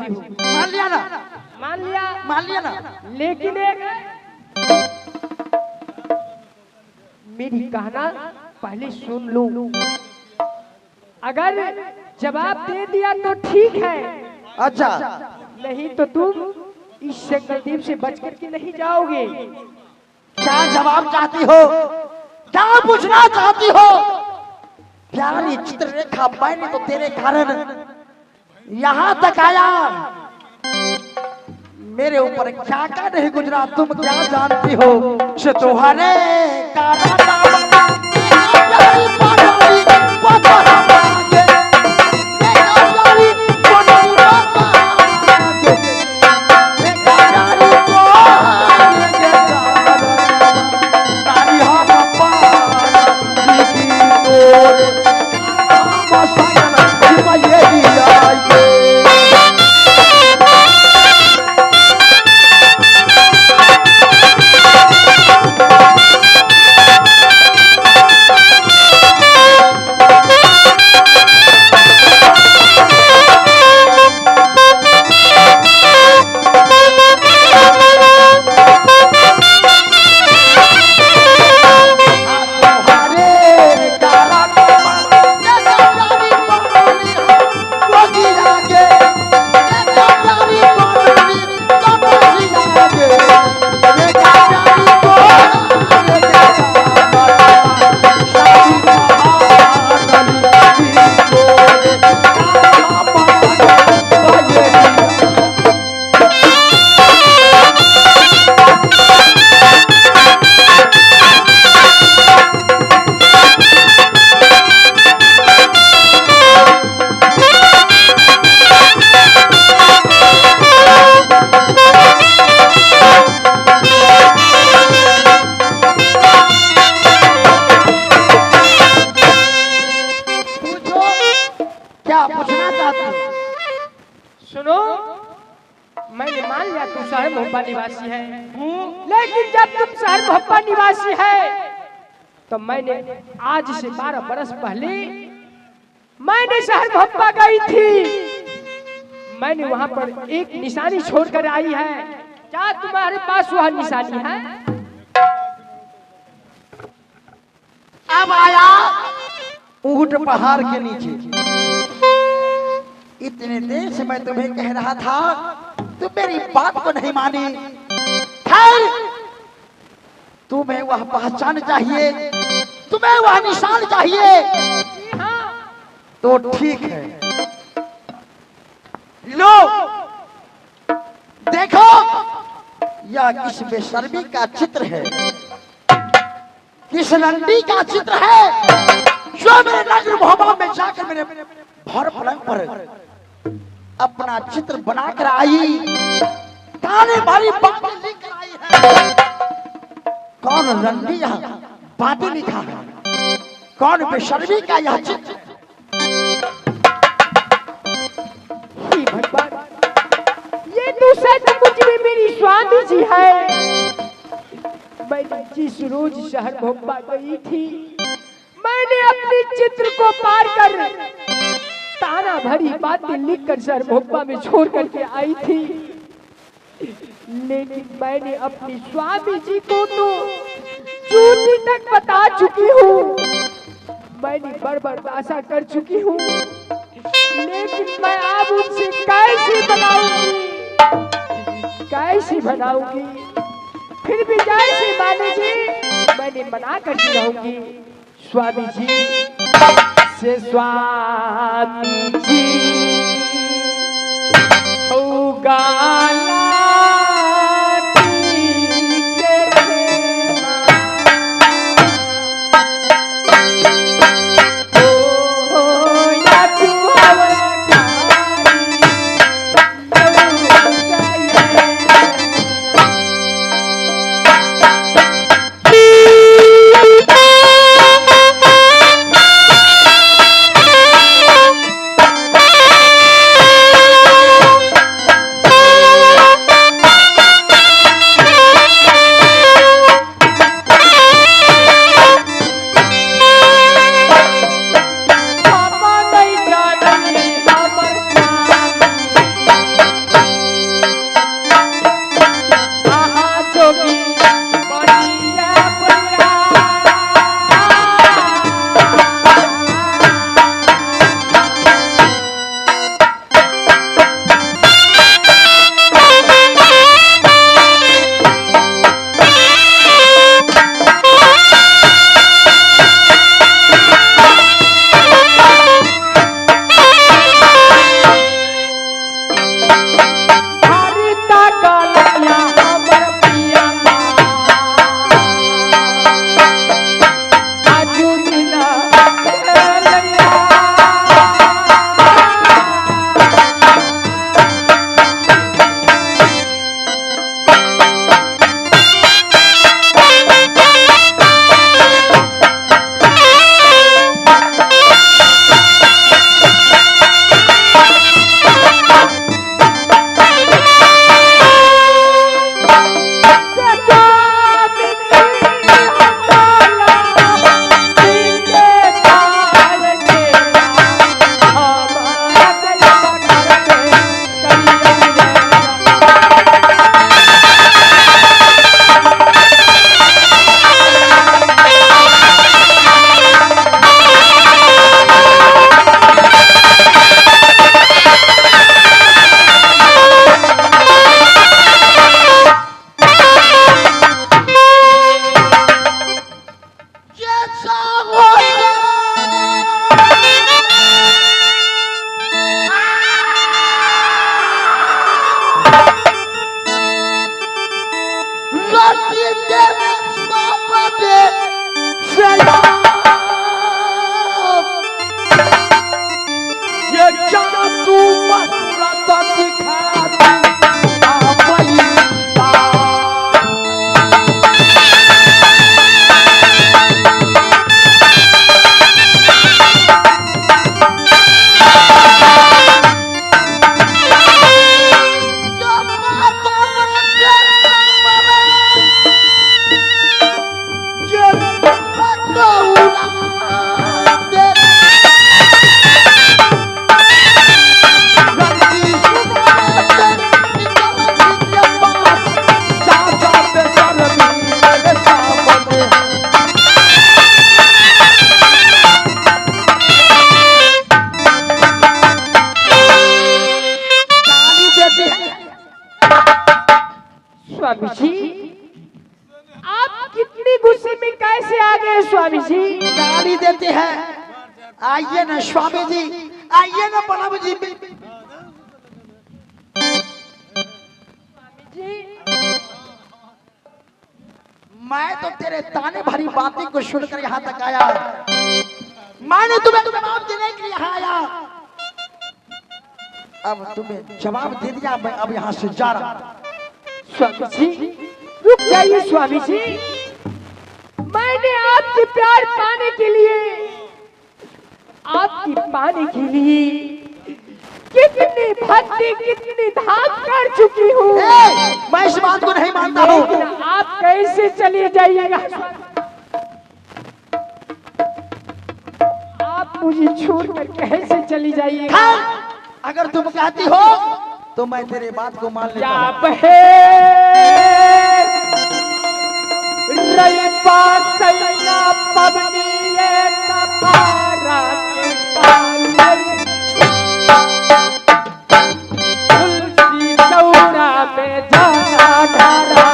हूँ। मान लिया ना? मान लिया? मान लिया ना? लेकिन एक मेरी कहना पहले सुन लो। अगर जवाब दे दिया तो ठीक है, अच्छा नहीं तो तुम इस संकल्प से बच करके नहीं जाओगे। क्या जवाब चाहती हो? क्या पूछना चाहती हो? प्यारी चित्ररेखा, मैंने तो तेरे कारण यहाँ तक आया, मेरे ऊपर क्या क्या नहीं गुजरा तुम क्या जानती हो? से तुम्हारे शहर मोहब्बा निवासी है, लेकिन जब तुम शहर मोहब्बा निवासी है तो मैंने आज से 12 बरस पहले मैंने शहर मोहब्बा गई थी। मैंने वहां पर एक निशानी छोड़कर आई है। क्या तुम्हारे पास वह निशानी है? अब आया ऊंट पहाड़ के नीचे। इतने देर से मैं तुम्हें कह रहा था, तुम मेरी बात को नहीं मानी। खैर, तुम्हें वह पहचान चाहिए, तुम्हें वह निशान चाहिए, तो ठीक है। लो देखो, यह किस बेशर्मी का चित्र है, किस रंडी का चित्र है, जो मेरे नगर मोहब्बा में जाकर मेरे भर पलंग पर अपना चित्र बनाकर आई, ताने मारी बातें लिखकर आई है। कौन रंडी यह बातें लिखा है, कौन बेशर्मी का यह चित्र? भगवान, ये तो सचमुच में मेरी स्वामी जी है। मैंने जिस रोज शहर मोहब्बा गई थी, मैंने अपने चित्र को पार कर ताना भरी बातें लिखकर शहर मोहब्बा में छोड़ करके आई थी। लेकिन मैंने अपनी स्वामी जी को तो चूटी तक बता चुकी हूँ, मैंने बर्दाश्त कर चुकी हूँ, लेकिन मैं अब उनसे कैसे बनाऊंगी? फिर भी जैसे मानेगी मैंने मना करती रहूंगी। स्वामी जी से स्वामी जी होगा हरिता गलैया हमर पिया आजू बिना गलैया स्वामी जी, आप कितनी गुस्से में कैसे आ गए स्वामी जी? गाली देते हैं। आइए ना स्वामी जी, आइए ना प्रभु जी। मैं तो तेरे ताने भरी बातें को सुनकर यहाँ तक आया। मैंने तुम्हें जवाब देने के लिए यहाँ आया। अब तुम्हें जवाब दे दिया, मैं अब यहाँ से जा रहा। स्वामी जी रुक जाइए स्वामी जी, मैंने आपके प्यार पाने के लिए, आपकी पाने के लिए कितनी भक्ति कितनी धाम कर चुकी हूँ। मैं इस बात को नहीं मानता हूँ। आप कैसे चले जाइएगा? आप मुझे छोड़कर कैसे चली जाइएगा? अगर तुम कहती हो तो मैं तेरे बात को मान लेता हूं। तुलसी चौरा में जाना ढारा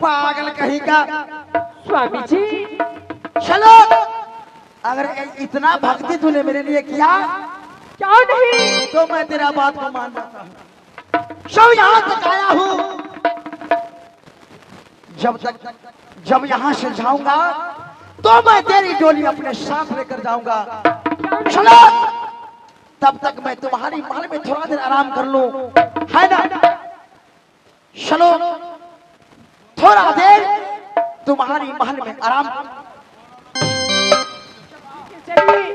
पागल कहीं का। स्वामी जी चलो, अगर इतना भक्ति तूने मेरे लिए किया क्यों नहीं, तो मैं तेरा बात को मान लेता हूँ। सब यहाँ तक आया हूँ, जब यहाँ से जाऊंगा तो मैं तेरी डोली अपने साथ लेकर जाऊंगा। चलो, तब तक मैं तुम्हारी महल में थोड़ा देर आराम कर लूं, है ना? चलो, थोड़ा देर तुम्हारी महल में आराम। चलिए।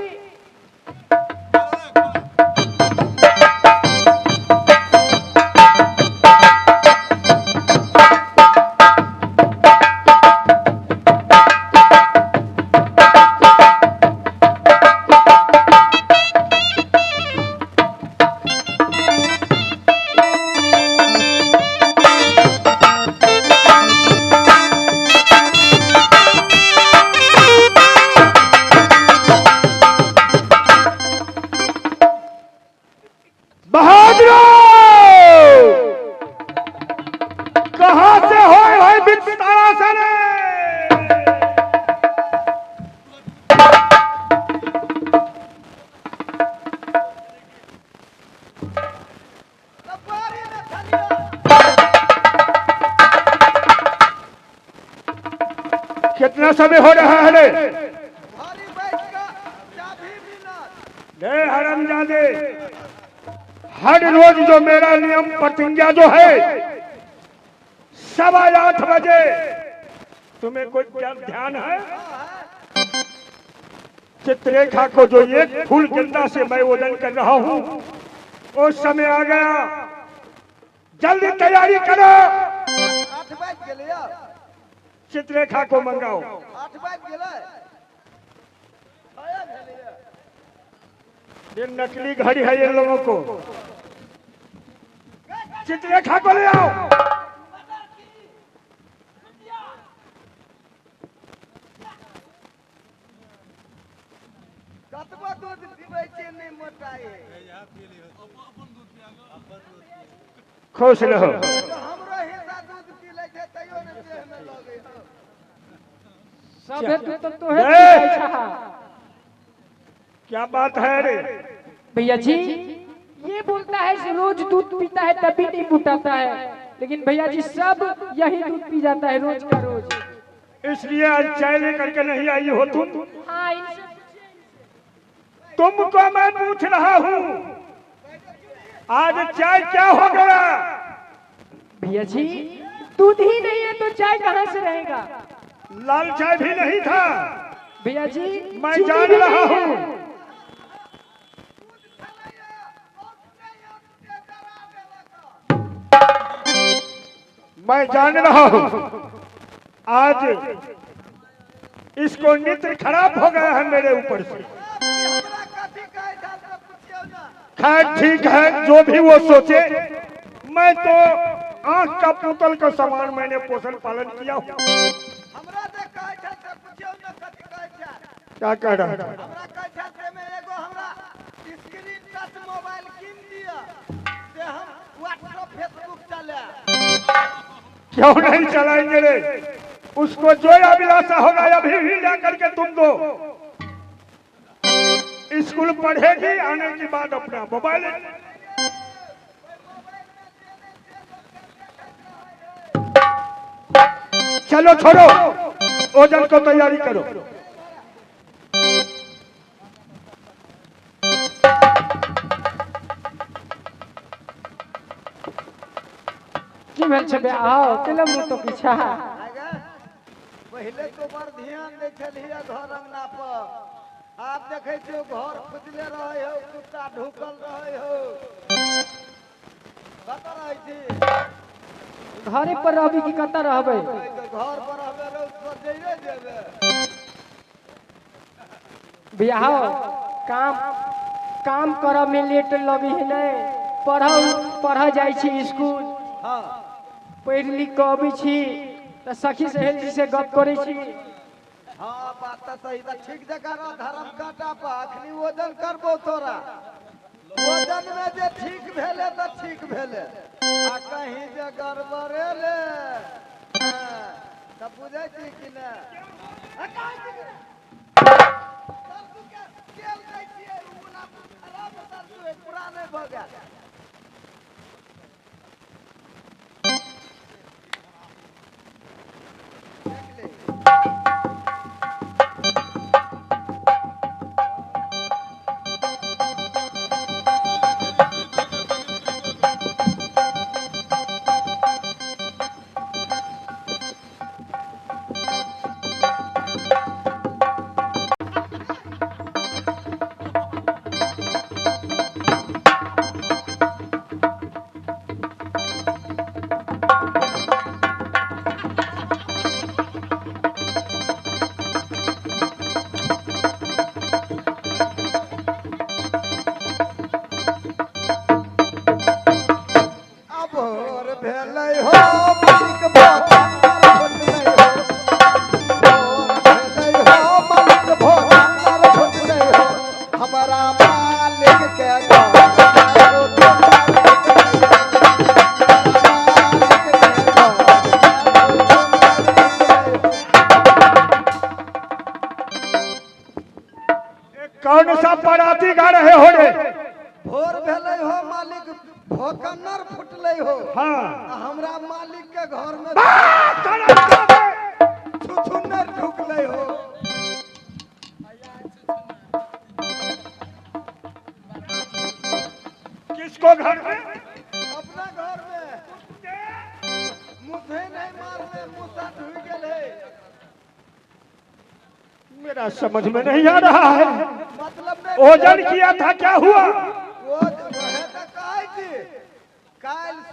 कहां से होए बिस्तारा सने कितना समय हो रहा है रे हरामजादे? हर रोज जो मेरा नियम प्रतिज्ञा जो है 8:15 बजे, तुम्हें कोई क्या ध्यान है? चित्ररेखा को जो एक फूल गेंदा से मैं वजन कर रहा हूँ, वो समय आ गया। जल्दी तैयारी करो। 8 बज गेलै। चित्ररेखा को मंगाओ। 8 बज गेलै। ये नकली घड़ी है ये लोगों को। चित्ररेखा को ले आओ। कतबा दूध पीबै छै नहीं मोटाए। खुश रहो। हमरो हिस्सा दूध पी लै छै तैयो ने देह में लगे। सब तो है। क्या बात है रे? भैया जी ये बोलता है कि रोज दूध पीता है तभी नहीं मुटाता है, लेकिन भैया जी सब यही दूध पी जाता है रोज का रोज। इसलिए आज चाय लेकर के नहीं आई हो तुम? हाँ, तुमको मैं पूछ रहा हूँ, आज चाय क्या हो गया? भैया जी दूध ही नहीं है तो चाय कहाँ से रहेगा? लाल चाय भी नहीं था। भैया जी मैं चीनी जान भी रहा नहीं है। हूँ। मैं जान रहा हूँ आज इसको नित्र खराब हो गया है मेरे ऊपर से। खैर ठीक है, जो भी वो सोचे। मैं तो आंख का पुतल का समान मैंने पोषण पालन किया हूँ। क्या कह रहा था? क्यों नहीं चलाएंगे रे? उसको जो अभिलाषा होगा अभी भी जा करके तुम दो। स्कूल पढ़ेगी, आने के बाद अपना मोबाइल। चलो छोड़ो, ओजन को तैयारी करो। की भेल छबे आओ तेला मुंह तो पीछा। पहले तो बड़ ध्यान दे छलिए घर अंगना पर, आप देखे छो घर खुजले रहे हो, कुत्ता ढुकल रहे हो। कत रहे छी? घरे पर रहबी की कत रहबे? घर पर रहबे रो तो जइरे देबे। भैया हो काम करब में लेट लगी है नहीं, पढ़ जाई छी स्कूल। हां, पढ़ लिख के अबै छी त सखी सहेली से गप करै छी। हां, बात तो सही। त ठीक जगह रह, धर्म काटा पा अखनी वजन करबो तोरा। वजन में जे ठीक भेले त ठीक भेले, आ कहीं जे गड़बड़ेले बुझे छी कि ना पुराने भ गया कौन सा पराती गा रहे हो रे? भोर भेलै हो मालिक भोकनर फुटलै हो हाँ हमरा मालिक के घर में तारा छुछुन्नर ढुकलै हो किसको घर में? अपना घर में मुझे नहीं मारले मुसा ढुक गेलै मेरा समझ में नहीं आ रहा है। मतलब में ओजन किया था क्या हुआ?